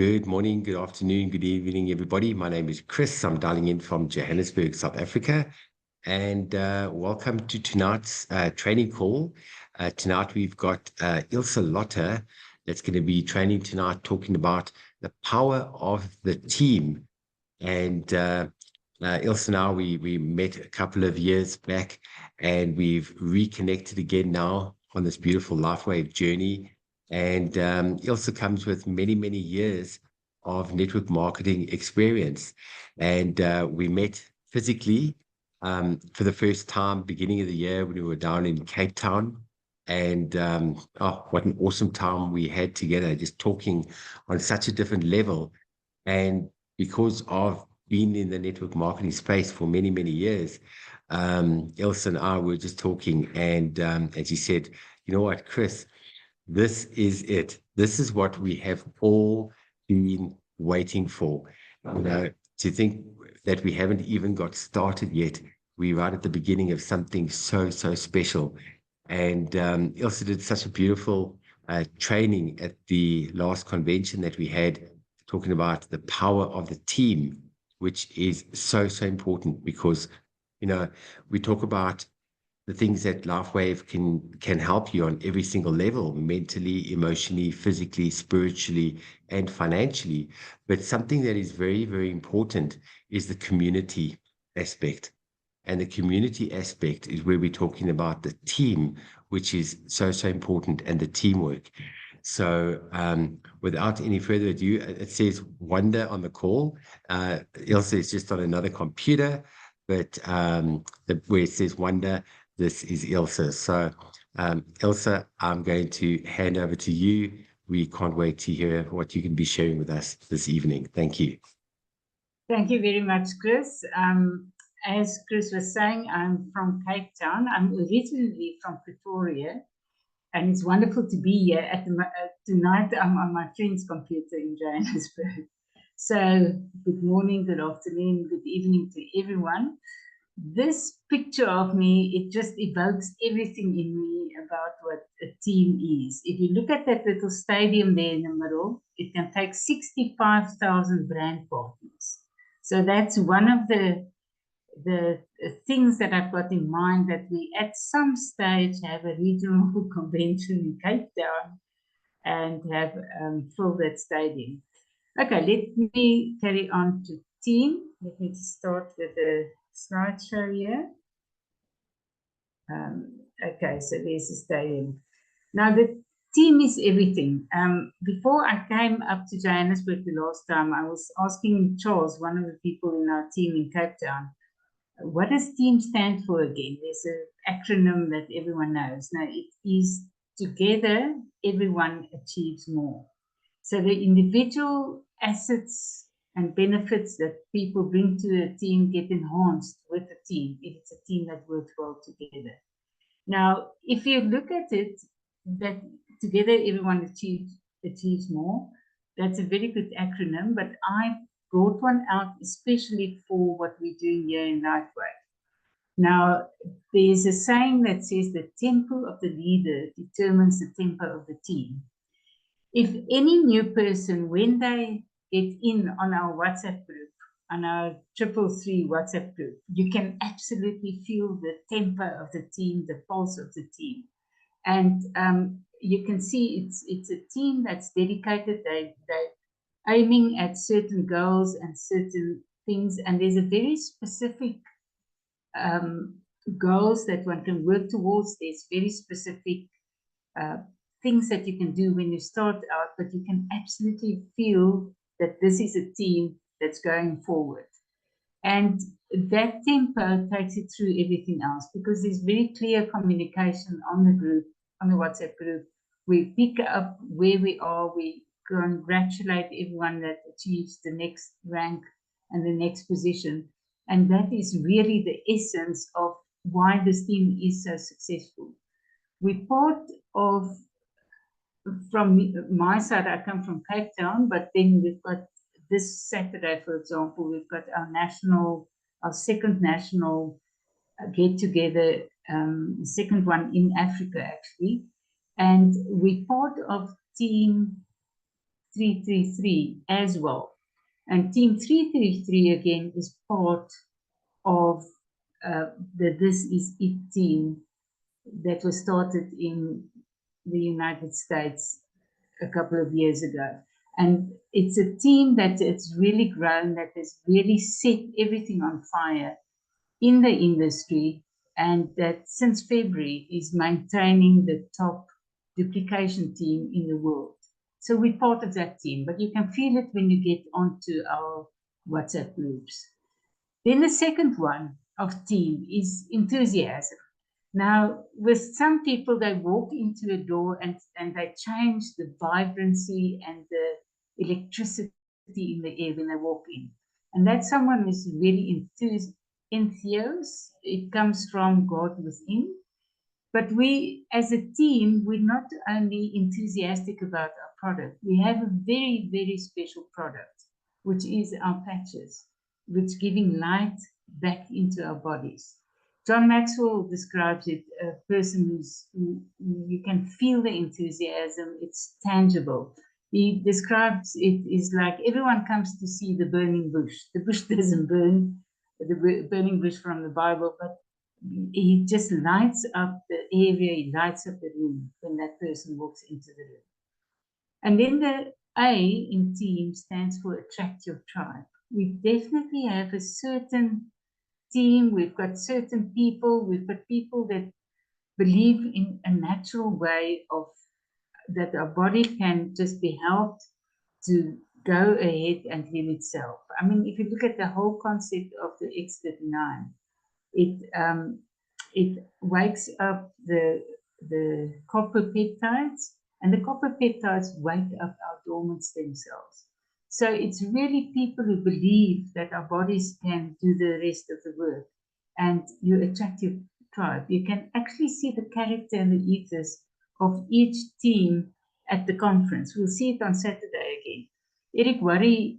Good morning, good afternoon, good evening, everybody. My name is Chris. I'm dialing in from Johannesburg, South Africa. And welcome to tonight's training call. Tonight we've got Ilse that's going to be training tonight, talking about the power of the team. And Ilse and I, we met a couple of years back, and we've reconnected again now on this beautiful LifeWave journey. And Ilse comes with many, many years of network marketing experience. And we met physically for the first time beginning of the year when we were down in Cape Town. And oh, what an awesome time we had together, just talking on such a different level. And because of being in the network marketing space for many, many years, Ilse and I were just talking, and she said, you know what, Chris, this is it. This is what we have all been waiting for. You know, to think that we haven't even got started yet. We're right at the beginning of something so, so special. And Ilse did such a beautiful training at the last convention that we had, talking about the power of the team, which is so, so important because, you know, we talk about the things that LifeWave can help you on every single level, mentally, emotionally, physically, spiritually, and financially. But something that is very, very important is the community aspect. And the community aspect is where we're talking about the team, which is so, so important, and the teamwork. So without any further ado, it says Wanda on the call. Ilse is just on another computer, but where it says Wanda, this is Ilse. So Ilse, I'm going to hand over to you. We can't wait to hear what you can be sharing with us this evening. Thank you. Thank you very much, Chris. As Chris was saying, I'm from Cape Town. I'm originally from Pretoria, and it's wonderful to be here. Tonight, I'm on my friend's computer in Johannesburg. So good morning, good afternoon, good evening to everyone. This picture of me, it just evokes everything in me about what a team is. If you look at that little stadium there in the middle, it can take 65,000 brand partners. So that's one of the things that I've got in mind, that we at some stage have a regional convention in Cape Town and have filled that stadium. Okay, let me carry on to team. Let me start with the slideshow here. Okay, so there's the stadium. Now the team is everything. Before I came up to Johannesburg the last time, I was asking Charles, one of the people in our team in Cape Town, what does team stand for again? There's an acronym that everyone knows. Now it is together, everyone achieves more. So the individual assets and benefits that people bring to a team get enhanced with the team if it's a team that works well together. Now, if you look at it, that together everyone achieves more, that's a very good acronym, but I brought one out especially for what we're doing here in LifeWave. Now, there's a saying that says the tempo of the leader determines the tempo of the team. If any new person, when they get in on our WhatsApp group, on our 333 WhatsApp group, you can absolutely feel the tempo of the team, the pulse of the team. And you can see it's a team that's dedicated. They're aiming at certain goals and certain things, and there's a very specific goals that one can work towards. There's very specific things that you can do when you start out, but you can absolutely feel that this is a team that's going forward. And that tempo takes it through everything else, because there's very clear communication on the group, on the WhatsApp group. We pick up where we are, we congratulate everyone that achieves the next rank and the next position. And that is really the essence of why this team is so successful. We're part of, from my side, I come from Cape Town, but then we've got this Saturday, for example, we've got our second national get together, second one in Africa actually, and we're part of team 333 as well. And Team 333 again is part of the This Is It team that was started in the United States a couple of years ago. And it's a team that it's really grown, that has really set everything on fire in the industry, and that since February is maintaining the top duplication team in the world. So we're part of that team, but you can feel it when you get onto our WhatsApp groups. Then the second one of team is enthusiasm. Now, with some people, they walk into a door and they change the vibrancy and the electricity in the air when they walk in. And that someone is really entheos. It comes from God within. But we, as a team, we're not only enthusiastic about our product, we have a very, very special product, which is our patches, which giving light back into our bodies. John Maxwell describes it, a person who you can feel the enthusiasm, it's tangible. He describes it is like everyone comes to see the burning bush. The bush doesn't burn, the burning bush from the Bible, but he just lights up the area, he lights up the room when that person walks into the room. And then the A in team stands for attract your tribe. We definitely have a certain team, we've got certain people, we've got people that believe in a natural way of that our body can just be helped to go ahead and heal itself. I mean, if you look at the whole concept of the X39, it wakes up the copper peptides, and the copper peptides wake up our dormant stem cells. So it's really people who believe that our bodies can do the rest of the work, and you attract your tribe. You can actually see the character and the ethos of each team at the conference. We'll see it on Saturday again. Eric Worry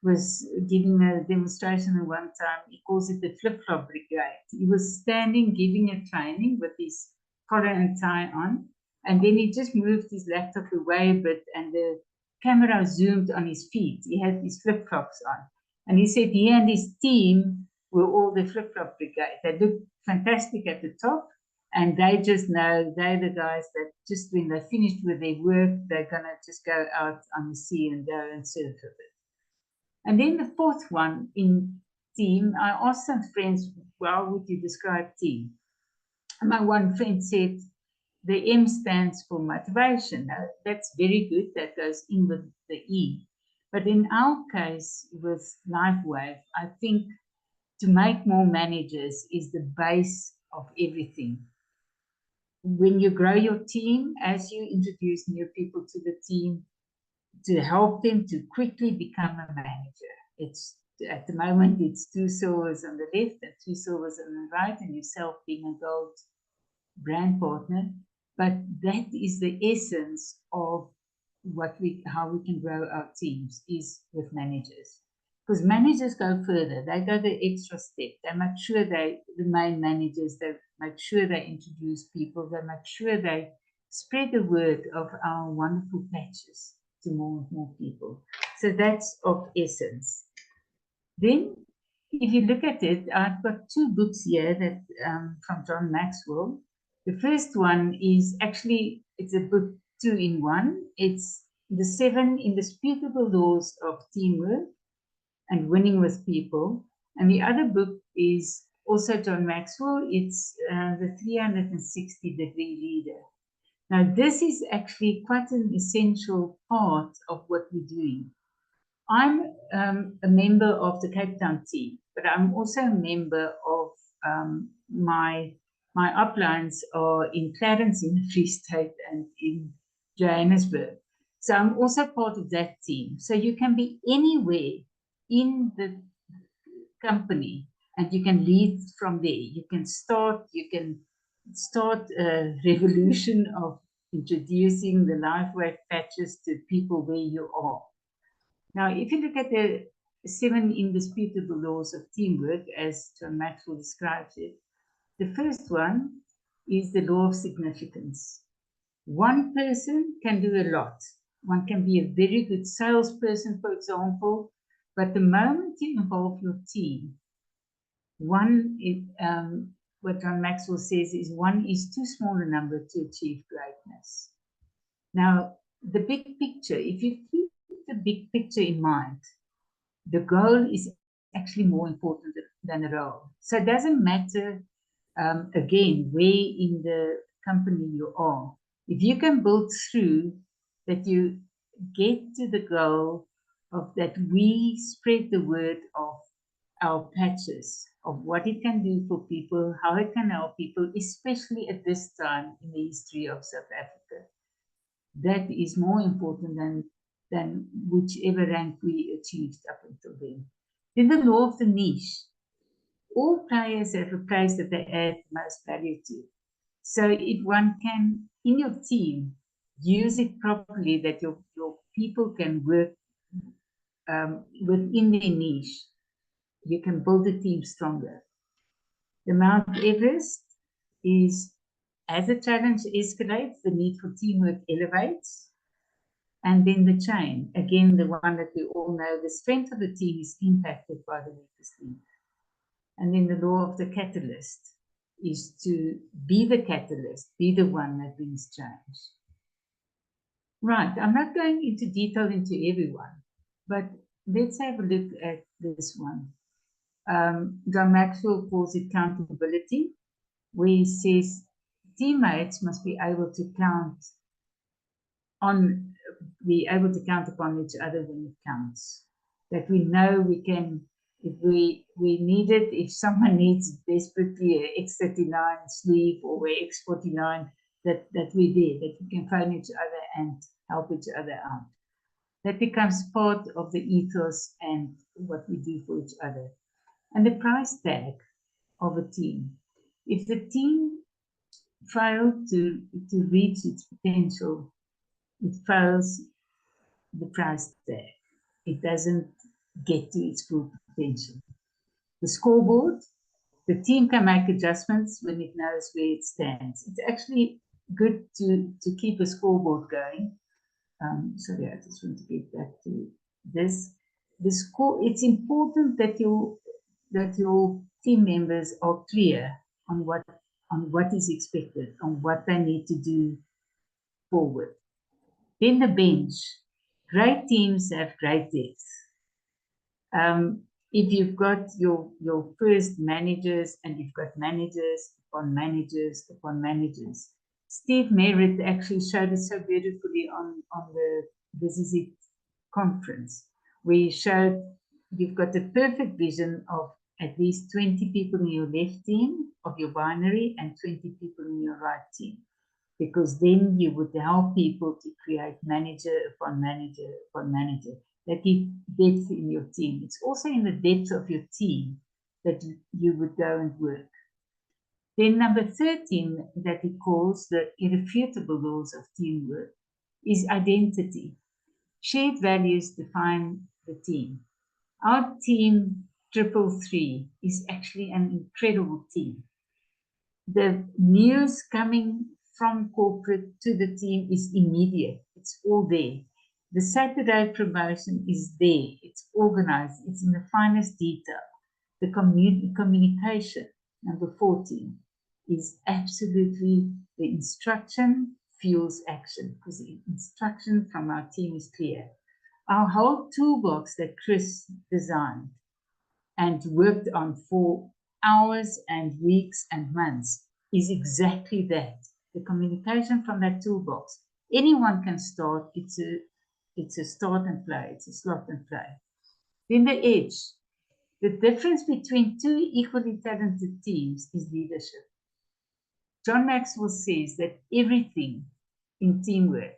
was giving a demonstration at one time. He calls it the flip-flop brigade. He was standing giving a training with his collar and tie on, and then he just moved his laptop away a bit, and the camera zoomed on his feet. He had his flip-flops on, and he said he and his team were all the flip-flop brigade. They looked fantastic at the top, and they just know they're the guys that just when they're finished with their work, they're gonna just go out on the sea and go and surf a bit. And then the fourth one in team, I asked some friends, how would you describe team? And my one friend said, the M stands for motivation. Now, that's very good. That goes in with the E. But in our case with LifeWave, I think to make more managers is the base of everything. When you grow your team, as you introduce new people to the team, to help them to quickly become a manager. It's at the moment it's 2 silvers on the left and 2 silvers on the right, and yourself being a gold brand partner. But that is the essence of how we can grow our teams is with managers. Because managers go further, they go the extra step. They make sure they remain managers, they make sure they introduce people, they make sure they spread the word of our wonderful patches to more and more people. So that's of essence. Then, if you look at it, I've got 2 books here that from John Maxwell. The first one is actually, it's a book 2 in 1. It's the 7 indisputable laws of teamwork and winning with people. And the other book is also John Maxwell. It's the 360-degree leader. Now, this is actually quite an essential part of what we're doing. I'm a member of the Cape Town team, but I'm also a member of my uplines are in Clarence in the Free State and in Johannesburg. So I'm also part of that team. So you can be anywhere in the company and you can lead from there. You can start a revolution of introducing the LifeWave patches to people where you are. Now, if you look at the 7 indisputable laws of teamwork, as John Maxwell describes it, the first one is the law of significance. One person can do a lot, One can be a very good salesperson, for example, but the moment you involve your team, what John Maxwell says is one is too small a number to achieve greatness. Now, the big picture, if you keep the big picture in mind, the goal is actually more important than the role. So it doesn't matter, again, where in the company you are. If you can build through that, you get to the goal of that we spread the word of our patches, of what it can do for people, how it can help people, especially at this time in the history of South Africa. That is more important than whichever rank we achieved up until then. Then the law of the niche. All players have a place that they add most value to. So if one can, in your team, use it properly, that your people can work within their niche, you can build a team stronger. The Mount Everest is, as the challenge escalates, the need for teamwork elevates. And then the chain, again, the one that we all know, the strength of the team is impacted by the weakest link. And then the law of the catalyst is to be the catalyst, be the one that brings change. Right, I'm not going into detail into everyone, but let's have a look at this one. John Maxwell calls it accountability, where he says teammates must be able to be able to count upon each other when it counts. That we know we can, if we need it, if someone needs desperately a X39 sleeve or a X49, that we're there, that we can phone each other and help each other out. That becomes part of the ethos and what we do for each other. And the price tag of a team. If the team failed to reach its potential, it fails the price tag. It doesn't get to its full potential. The scoreboard, the team can make adjustments when it knows where it stands. It's actually good to keep a scoreboard going. Sorry, I just want to get back to this. The score, it's important that your team members are clear on what is expected, on what they need to do forward. Then the bench. Great teams have great depth. If you've got your first managers and you've got managers upon managers upon managers. Steve Merritt actually showed it so beautifully on the This Is It conference, where he showed you've got the perfect vision of at least 20 people in your left team of your binary and 20 people in your right team, because then you would help people to create manager upon manager upon manager. That is depth in your team. It's also in the depth of your team that you would go and work. Then number 13, that he calls the irrefutable laws of teamwork, is identity. Shared values define the team. Our team 333 is actually an incredible team. The news coming from corporate to the team is immediate. It's all there. The Saturday promotion is there. It's organized. It's in the finest detail. The communication, number 14, is absolutely the instruction fuels action, because the instruction from our team is clear. Our whole toolbox that Chris designed and worked on for hours and weeks and months is exactly that. The communication from that toolbox. Anyone can start. It's a start and play. It's a slot and play. Then the edge. The difference between two equally talented teams is leadership. John Maxwell says that everything in teamwork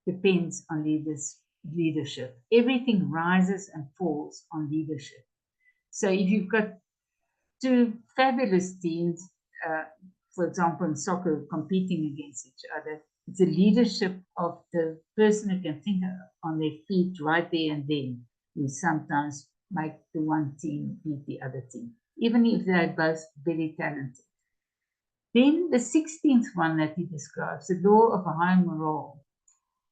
depends on leadership. Everything rises and falls on leadership. So if you've got two fabulous teams, for example, in soccer, competing against each other, it's the leadership of the person who can think on their feet right there and then, who sometimes make the one team beat the other team, even if they're both very talented. Then the 16th one that he describes, the law of high morale.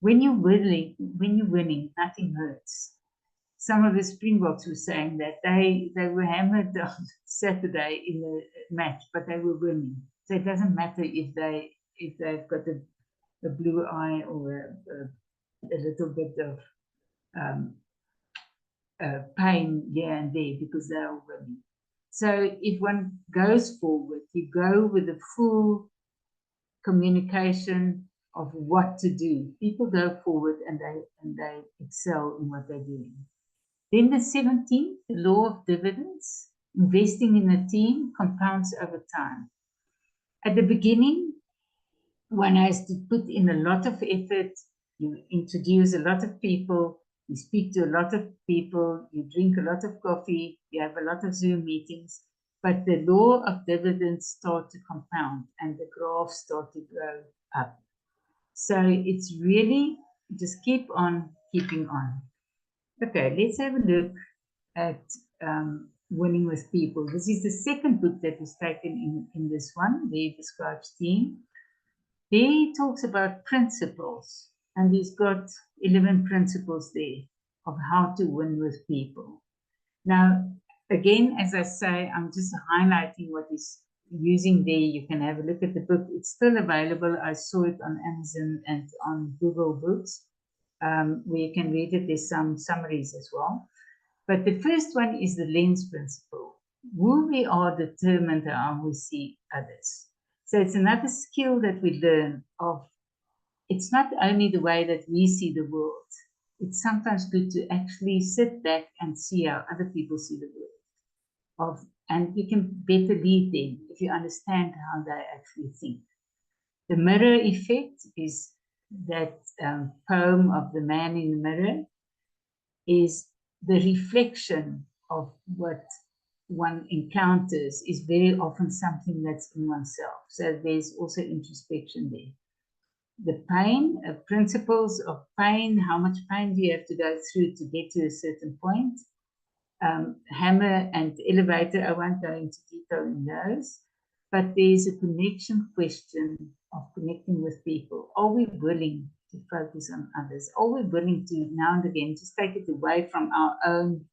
when you're winning, nothing hurts. Some of the Springboks were saying that they were hammered on Saturday in the match, but they were winning. So it doesn't matter if they've got a blue eye or a little bit of pain here and there, because they are winning. So if one goes forward, you go with the full communication of what to do. People go forward and they excel in what they're doing. Then the 17th, the law of dividends. Investing in a team compounds over time. At the beginning, one has to put in a lot of effort. You introduce a lot of people, you speak to a lot of people, you drink a lot of coffee, you have a lot of Zoom meetings, but the law of dividends start to compound and the graphs start to grow up. So it's really just keep on keeping on. Okay, let's have a look at Winning with People. This is the second book that was taken in this one, where he describes team. There he talks about principles, and he's got 11 principles there of how to win with people. Now, again, as I say, I'm just highlighting what he's using there. You can have a look at the book. It's still available. I saw it on Amazon and on Google Books, where you can read it. There's some summaries as well. But the first one is the lens principle. Who we are determines how we see others. So it's another skill that we learn of. It's not only the way that we see the world. It's sometimes good to actually sit back and see how other people see the world. And you can better lead them if you understand how they actually think. The mirror effect is that poem of the man in the mirror, is the reflection of what one encounters is very often something that's in oneself. So there's also introspection there. The pain, principles of pain, how much pain do you have to go through to get to a certain point? Hammer and elevator, I won't go into detail in those, but there's a connection question of connecting with people. Are we willing to focus on others? Are we willing to now and again just take it away from our own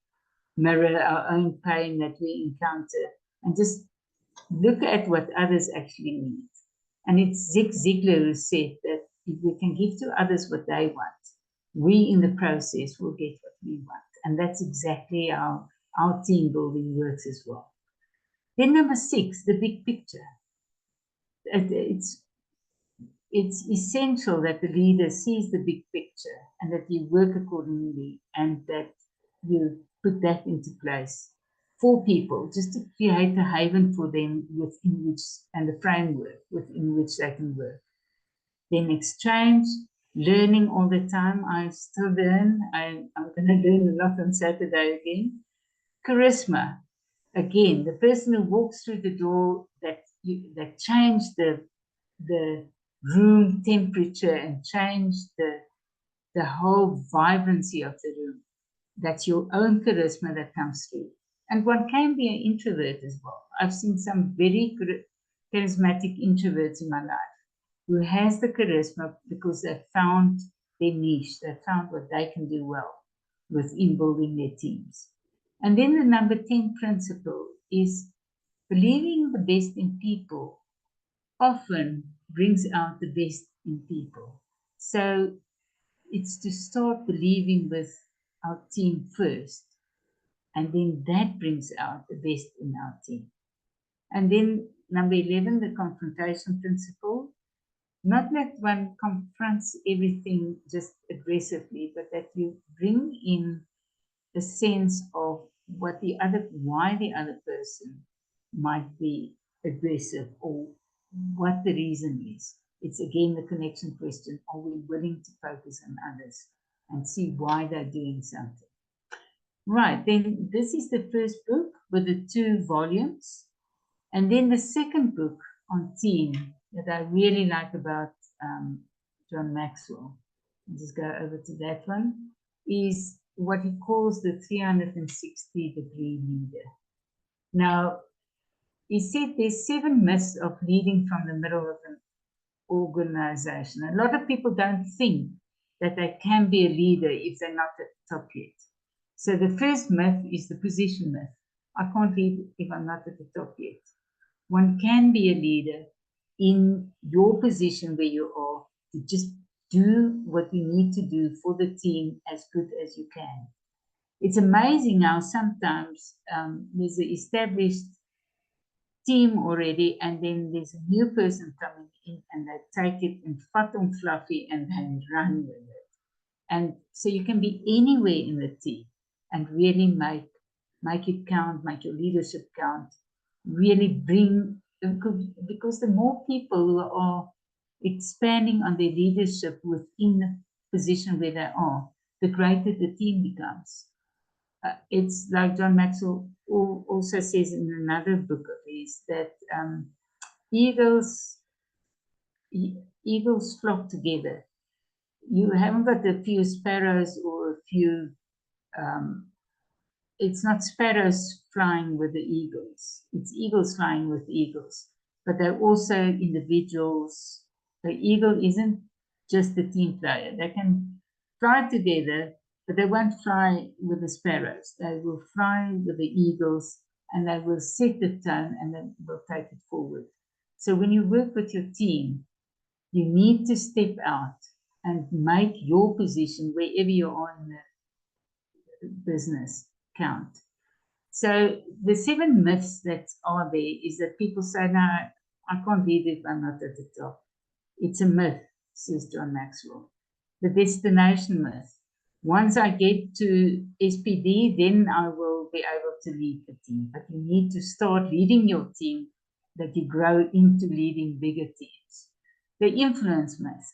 mirror, our own pain that we encounter, and just look at what others actually need? And it's Zig Ziglar who said that if we can give to others what they want, we in the process will get what we want. And that's exactly how our team building works as well. Then number 6, the big picture. It's essential that the leader sees the big picture and that you work accordingly and that you put that into place for people, just to create a haven for them within which, and a framework within which they can work. Then exchange, learning all the time. I still learn. I'm going to learn a lot on Saturday again. Charisma. Again, the person who walks through the door that changed the room temperature and changed the whole vibrancy of the room. That's your own charisma that comes through. And one can be an introvert as well. I've seen some very charismatic introverts in my life who has the charisma because they've found their niche, they've found what they can do well within building their teams. And then the number 10 principle is believing the best in people often brings out the best in people. So it's to start believing with our team first, and then that brings out the best in our team. And then number 11, the confrontation principle. Not that one confronts everything just aggressively, but that you bring in a sense of why the other person might be aggressive or what the reason is. It's again the connection question. Are we willing to focus on others and see why they're doing something? Right, then this is the first book with the 2 volumes. And then the second book on team that I really like about John Maxwell, I'll just go over to that one, is what he calls the 360-degree leader. Now, he said there's 7 myths of leading from the middle of an organization. A lot of people don't think that they can be a leader if they're not at the top yet. So the first myth is the position myth. I can't lead if I'm not at the top yet. One can be a leader in your position where you are, to just do what you need to do for the team as good as you can. It's amazing how sometimes there's an established team already, and then there's a new person coming in and they take it and fat and fluffy and they run with it. And so you can be anywhere in the team and really make it count, make your leadership count, really bring, because the more people who are expanding on their leadership within the position where they are, the greater the team becomes. It's like John Maxwell also says in another book of his that eagles flock together. You haven't got a few sparrows or a few, it's not sparrows flying with the eagles. It's eagles flying with eagles, but they're also individuals. The eagle isn't just a team player. They can fly together, but they won't fly with the sparrows. They will fly with the eagles, and they will set the tone and then will take it forward. So when you work with your team, you need to step out and make your position wherever you are in the business count. So the 7 myths that are there is that people say, no, I can't lead if I'm not at the top. It's a myth, says John Maxwell. The destination myth. Once I get to SPD, then I will be able to lead the team. But you need to start leading your team that you grow into leading bigger teams. The influence myth.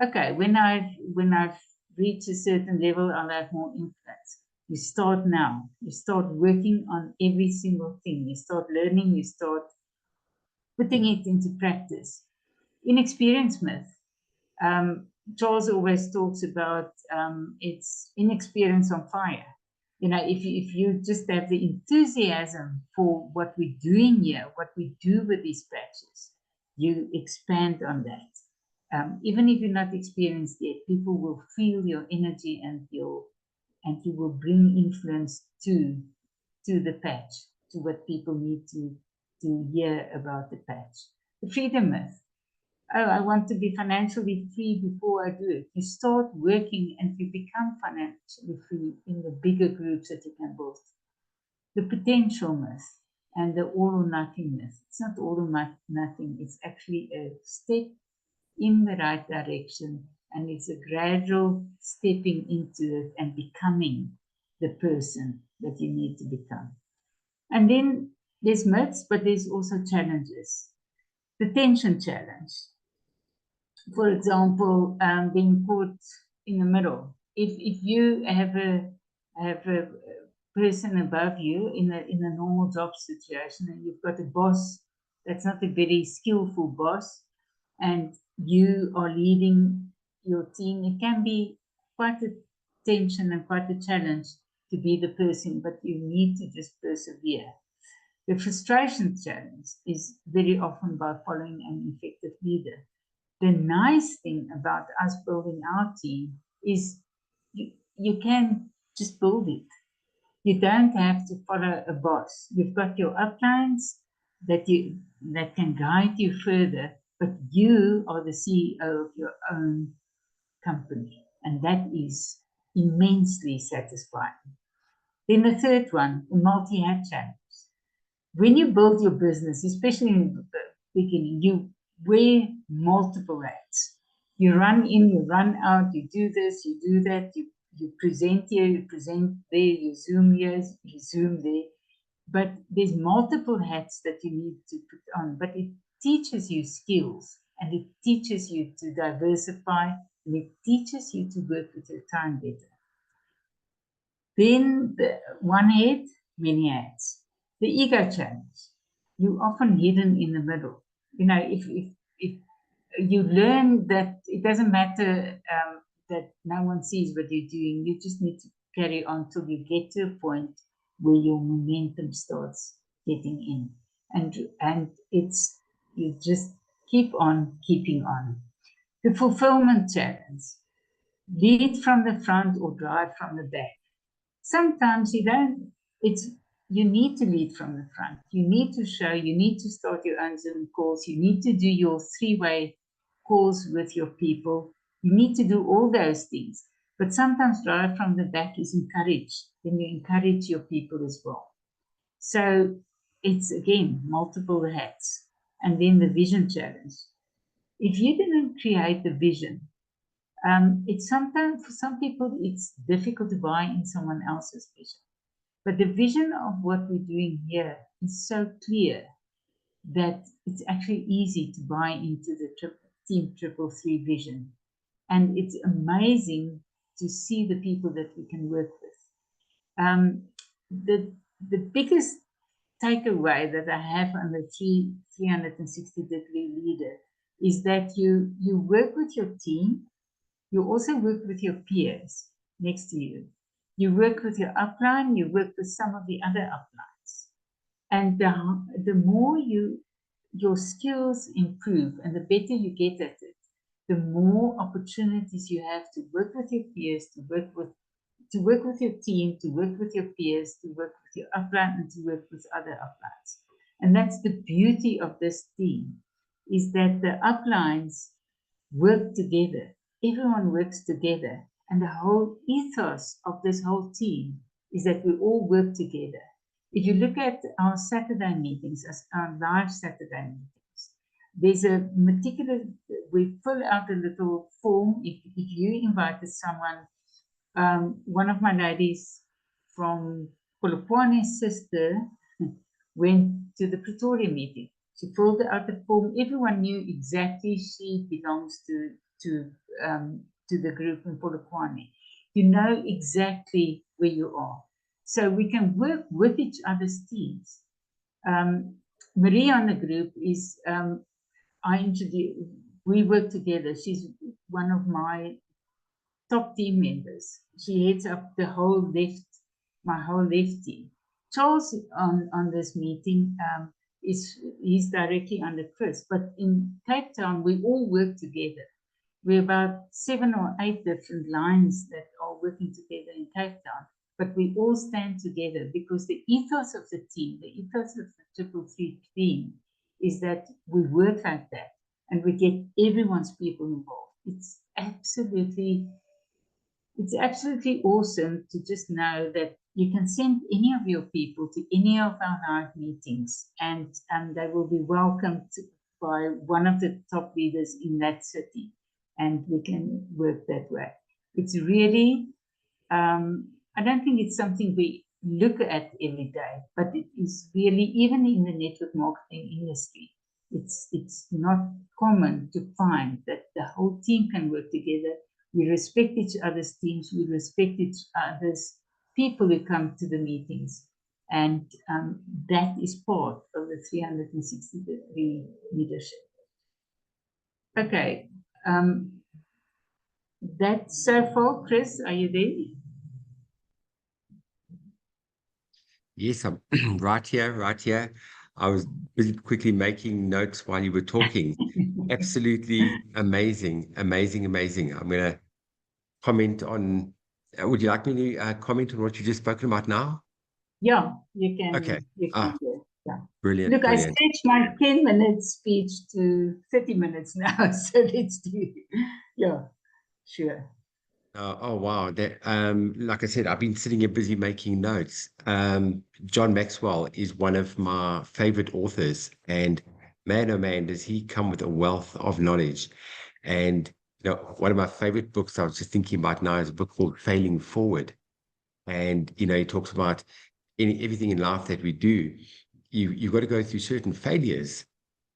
Okay, when I've reached a certain level, I'll have more influence. You start now. You start working on every single thing. You start learning. You start putting it into practice. Inexperience myth. Charles always talks about it's inexperience on fire. You know, if you just have the enthusiasm for what we're doing here, what we do with these patches, you expand on that. Even if you're not experienced yet, people will feel your energy and you will bring influence to the patch, to what people need to hear about the patch. The freedom myth. Oh, I want to be financially free before I do it. You start working and you become financially free in the bigger groups that you can build. The potential myth and the all or nothing myth. It's not all or nothing. It's actually a step in the right direction, and it's a gradual stepping into it and becoming the person that you need to become. And then there's myths, but there's also challenges. The tension challenge. For example, being put in the middle. If you have a person above you in a normal job situation, and you've got a boss that's not a very skillful boss, and you are leading your team, it can be quite a tension and quite a challenge to be the person, but you need to just persevere. The frustration challenge is very often by following an effective leader. The nice thing about us building our team is you can just build it. You don't have to follow a boss. You've got your uplines that can guide you further, but you are the CEO of your own company, and that is immensely satisfying. Then the third one, the multi-hat challenge. When you build your business, especially in the beginning, you wear multiple hats. You run in, you run out, you do this, you do that, you present here, you present there, you Zoom here, you Zoom there. But there's multiple hats that you need to put on, but it teaches you skills, and it teaches you to diversify, and it teaches you to work with your time better. Then the one head, many hats. The ego challenge. You're often hidden in the middle. You know, if you learn that it doesn't matter that no one sees what you're doing, you just need to carry on till you get to a point where your momentum starts getting in. And it's, you just keep on keeping on. The fulfillment challenge. lead from the front or drive from the back. Sometimes you don't, you need to lead from the front. You need to show, you need to start your own Zoom calls. You need to do your three-way calls with your people. You need to do all those things. But sometimes drive from the back is encouraged. Then you encourage your people as well. So it's, again, multiple hats. And then the vision challenge. If you didn't create the vision, it's sometimes, for some people, it's difficult to buy in someone else's vision. But the vision of what we're doing here is so clear that it's actually easy to buy into the Team 333 vision. And it's amazing to see the people that we can work with. The biggest takeaway that I have on the 360-degree leader is that you work with your team. You also work with your peers next to you. You work with your upline, you work with some of the other uplines. And the more your skills improve and the better you get at it, the more opportunities you have to work with your peers, to work with your team, to work with your peers, to work with your upline, and to work with other uplines. And that's the beauty of this team, is that the uplines work together. Everyone works together. And the whole ethos of this whole team is that we all work together. If you look at our Saturday meetings, our live Saturday meetings, there's a meticulous, we fill out a little form. If you invited someone, one of my ladies from Polokwane's sister went to the Pretoria meeting. She filled out the form. Everyone knew exactly she belongs to the group in Polokwane. You know exactly where you are. So we can work with each other's teams. Maria on the group is, we work together. She's one of my top team members. She heads up my whole left team. Charles on this meeting he's directly under Chris, but in Cape Town we all work together. We're about 7 or 8 different lines that are working together in Cape Town, but we all stand together because the ethos of the team, the ethos of the 333 team, is that we work like that and we get everyone's people involved. It's absolutely awesome to just know that you can send any of your people to any of our live meetings, and they will be welcomed by one of the top leaders in that city, and we can work that way. It's really, I don't think it's something we look at every day, but it is really, even in the network marketing industry, it's not common to find that the whole team can work together. We respect each other's teams. We respect each other's people who come to the meetings. And that is part of the 360-degree leadership. Okay. That's so far. Chris, are you there? Yes, I'm right here. I was busy quickly making notes while you were talking. Absolutely amazing. I'm going to comment on, would you like me to comment on what you just spoken about now? Yeah, you can. Okay. You can do it. Yeah. Brilliant. Look, I stretched my 10-minute speech to 30 minutes now, so let's do. Yeah, sure. Oh wow! That like I said, I've been sitting here busy making notes. John Maxwell is one of my favorite authors, and man, oh man, does he come with a wealth of knowledge. And one of my favorite books I was just thinking about now is a book called Failing Forward. And he talks about everything in life that we do. You've got to go through certain failures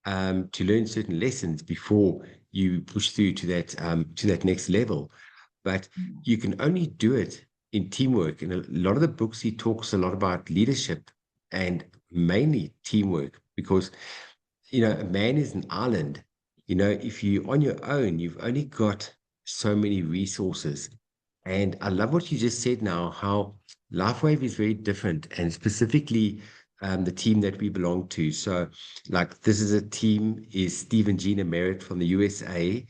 to learn certain lessons before you push through to that next level. But you can only do it in teamwork. In a lot of the books, he talks a lot about leadership and mainly teamwork, because a man is an island. If you're on your own, you've only got so many resources. And I love what you just said now, how LifeWave is very different, and specifically the team that we belong to. So, like, this is a team, is Steve and Gina Merritt from the USA,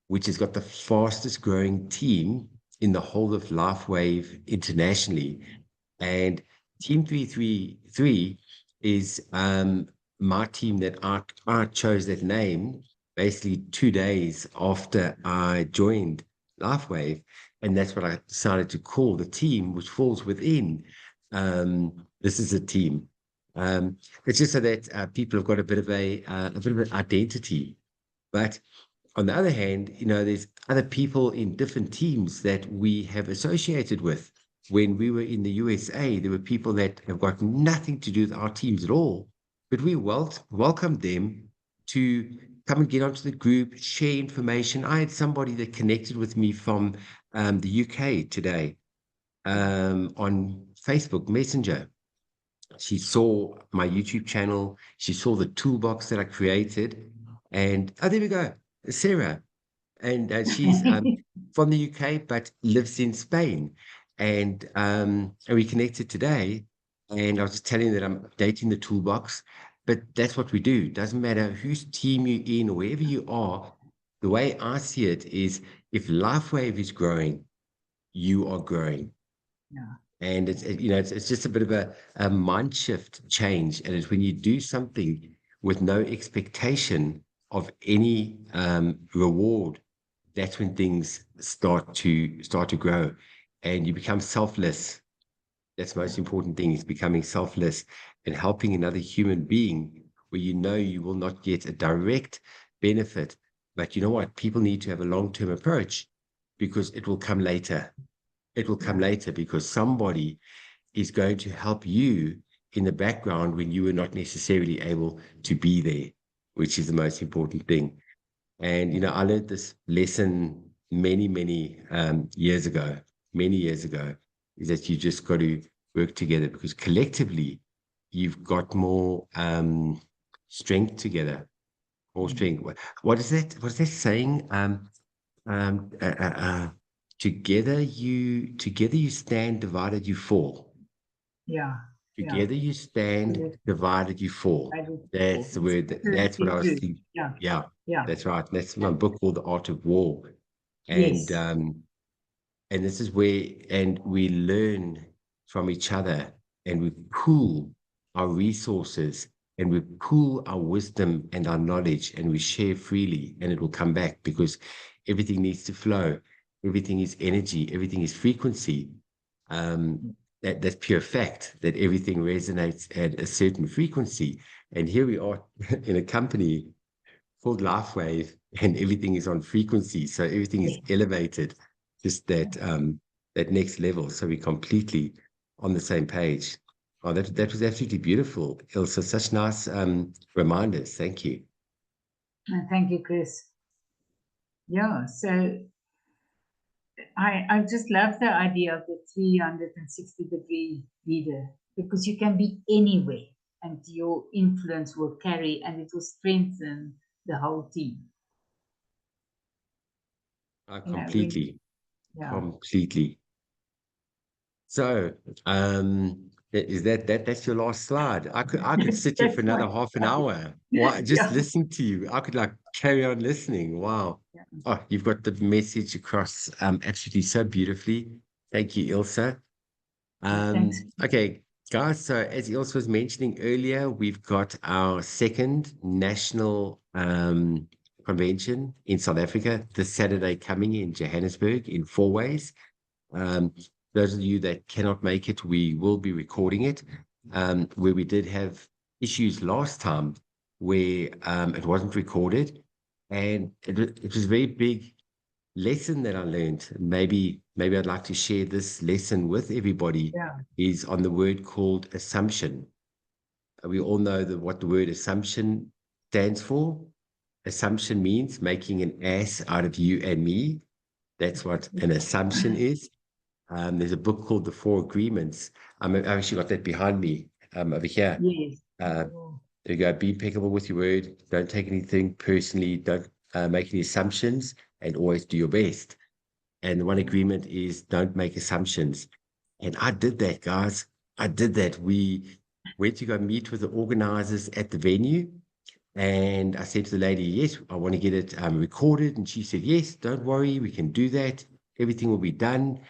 which has got the fastest growing team in the whole of LifeWave internationally. And Team 333 is my team that I chose that name basically 2 days after I joined LifeWave. And that's what I decided to call the team, which falls within this is a team. It's just so that people have got a bit of an identity. But on the other hand, there's other people in different teams that we have associated with. When we were in the USA, there were people that have got nothing to do with our teams at all, but we welcomed them to come and get onto the group, share information. I had somebody that connected with me from the UK today on Facebook Messenger. She saw my YouTube channel. She saw the toolbox that I created. And oh, there we go. Sarah. And she's from the UK, but lives in Spain. And we connected today. And I was just telling her that I'm updating the toolbox. But that's what we do. Doesn't matter whose team you're in or wherever you are. The way I see it is if LifeWave is growing, you are growing. Yeah. And it's just a bit of a mind shift change. And it's when you do something with no expectation of any reward, that's when things start to grow and you become selfless. That's the most important thing, is becoming selfless and helping another human being where you will not get a direct benefit. But you know what? People need to have a long-term approach because it will come later. It will come later because somebody is going to help you in the background when you were not necessarily able to be there, which is the most important thing. And I learned this lesson many years ago, is that you just got to work together because collectively you've got more strength together, more strength. What is that? What is that saying? Um, uh, uh, uh, together you stand, divided you fall. Yeah. Together you stand, divided you fall. That's the word. That's what I was thinking. Yeah. Yeah, Yeah. that's right. That's my book called The Art of War. And Yes. and this is where we learn from each other and we pool our resources and we pool our wisdom and our knowledge and we share freely and it will come back because everything needs to flow. Everything is energy, everything is frequency. That's pure fact, that everything resonates at a certain frequency. And here we are in a company called LifeWave, and everything is on frequency. So everything is elevated, just that next level. So we're completely on the same page. Oh, that was absolutely beautiful, Ilse. Such nice reminders. Thank you. Thank you, Chris. Yeah, so I just love the idea of the 360-degree leader because you can be anywhere and your influence will carry and it will strengthen the whole team. Completely. Yeah. Completely. So, is that's your last slide? I could sit here for another half an hour. Why, just listen to you. I could like carry on listening. Wow. Yeah. Oh, you've got the message across absolutely so beautifully. Thank you, Ilse. Thanks. Okay, guys. So as Ilse was mentioning earlier, we've got our second national convention in South Africa this Saturday coming in Johannesburg in 4 ways. Those of you that cannot make it, we will be recording it, where we did have issues last time where it wasn't recorded. And it was a very big lesson that I learned. Maybe I'd like to share this lesson with everybody, is on the word called assumption. We all know what the word assumption stands for. Assumption means making an ass out of you and me. That's what an assumption is. There's a book called The Four Agreements. I've actually got that behind me over here. Yes. There you go. Be impeccable with your word. Don't take anything personally. Don't make any assumptions and always do your best. And the one agreement is don't make assumptions. And I did that, guys. I did that. We went to go meet with the organizers at the venue. And I said to the lady, yes, I want to get it recorded. And she said, yes, don't worry, we can do that. everything will be done.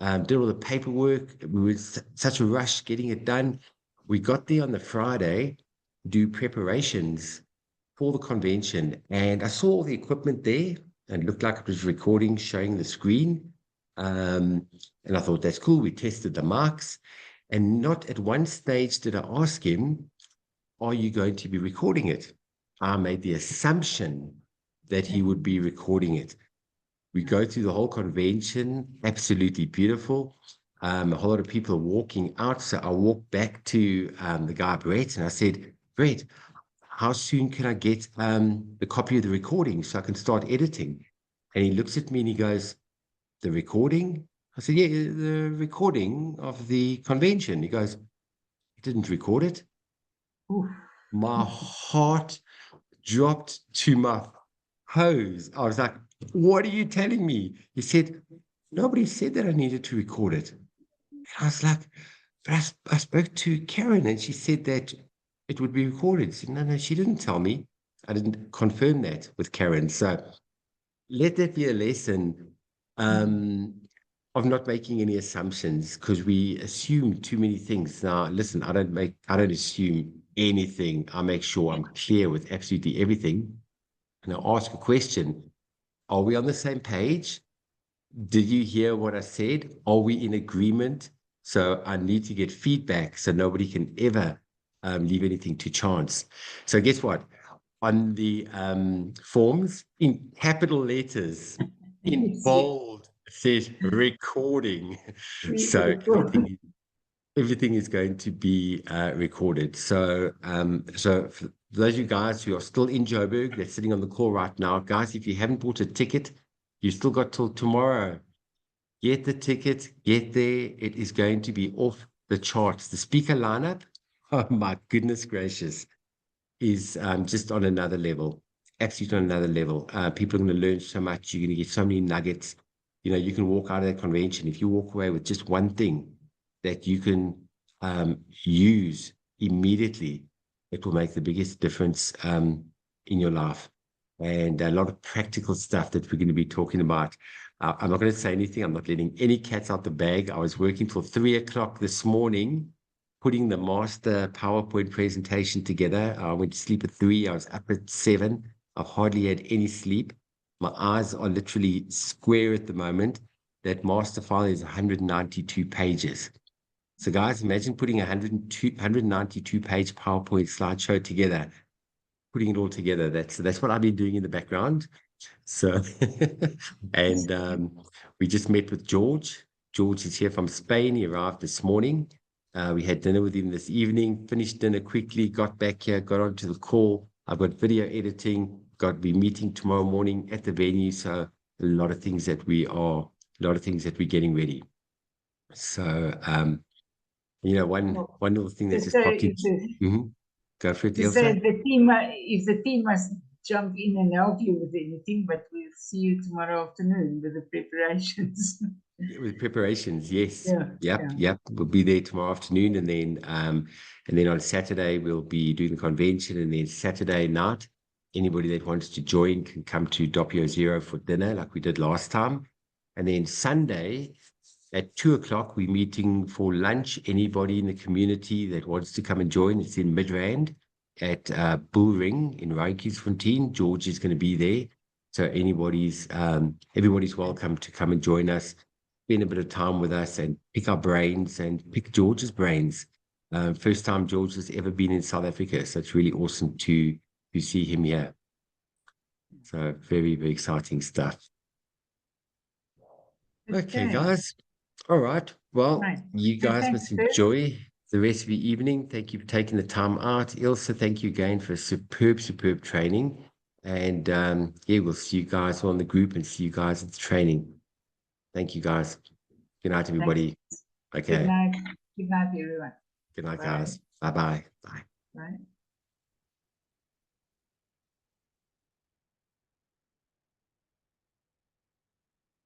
Did all the paperwork. We were in such a rush getting it done. We got there on the Friday, do preparations for the convention, and I saw all the equipment there and it looked like it was recording, showing the screen. And I thought, that's cool. We tested the marks, and not at one stage did I ask him, are you going to be recording it? I made the assumption that he would be recording it. We go through the whole convention, absolutely beautiful. A whole lot of people are walking out. So I walked back to the guy, Brett, and I said, Brett, how soon can I get the copy of the recording so I can start editing? And he looks at me and he goes, the recording? I said, yeah, the recording of the convention. He goes, he didn't record it. Oof. My heart dropped to my hose. I was like, what are you telling me? He said, nobody said that I needed to record it. And I was like, but I spoke to Karen and she said that it would be recorded. I said, no, she didn't tell me. I didn't confirm that with Karen. So let that be a lesson of not making any assumptions, because we assume too many things. Now, listen, I don't assume anything. I make sure I'm clear with absolutely everything. And I ask a question. Are we on the same page? Did you hear what I said? Are we in agreement? So I need to get feedback so nobody can ever leave anything to chance. So guess what? On the forms, in capital letters, in bold, it says recording. So everything is going to be recorded. So for those of you guys who are still in Joburg, they're sitting on the call right now, guys, if you haven't bought a ticket, you still got till tomorrow. Get the ticket, get there. It is going to be off the charts. The speaker lineup, oh my goodness gracious, is just on another level, absolutely on another level. People are going to learn so much. You're going to get so many nuggets. You know, you can walk out of that convention. If you walk away with just one thing that you can use immediately, it will make the biggest difference in your life. And a lot of practical stuff that we're going to be talking about. I'm not going to say anything. I'm not letting any cats out the bag. I was working till 3 o'clock this morning, putting the master PowerPoint presentation together. I went to sleep at 3. I was up at 7. I've hardly had any sleep. My eyes are literally square at the moment. That master file is 192 pages. So guys, imagine putting 192 page PowerPoint slideshow together, putting it all together. That's what I've been doing in the background. So, and we just met with George. George is here from Spain. He arrived this morning. We had dinner with him this evening, finished dinner quickly, got back here, got onto the call. I've got video editing, got be meeting tomorrow morning at the venue. So a lot of things that we're getting ready. So, one little thing that just popped in. Go for it, To Ilse. say if the team must jump in and help you with anything, but we'll see you tomorrow afternoon with the preparations. With preparations, yes. Yeah. Yep. We'll be there tomorrow afternoon, and then on Saturday we'll be doing the convention, and then Saturday night, anybody that wants to join can come to Doppio Zero for dinner, like we did last time. And then Sunday at 2 o'clock, we're meeting for lunch. Anybody in the community that wants to come and join, it's in Midrand at Bullring in Rijkersfontein. George is going to be there. So everybody's welcome to come and join us, spend a bit of time with us and pick our brains and pick George's brains. First time George has ever been in South Africa. So it's really awesome to see him here. So very, very exciting stuff. Okay, guys. All right. Well, you guys must enjoy the rest of your evening. Thank you for taking the time out. Ilse, thank you again for superb training. And we'll see you guys on the group and see you guys at the training. Thank you, guys. Good night, everybody. Okay. Good night. Good night, everyone. Good night, guys. Bye-bye. Bye. Bye.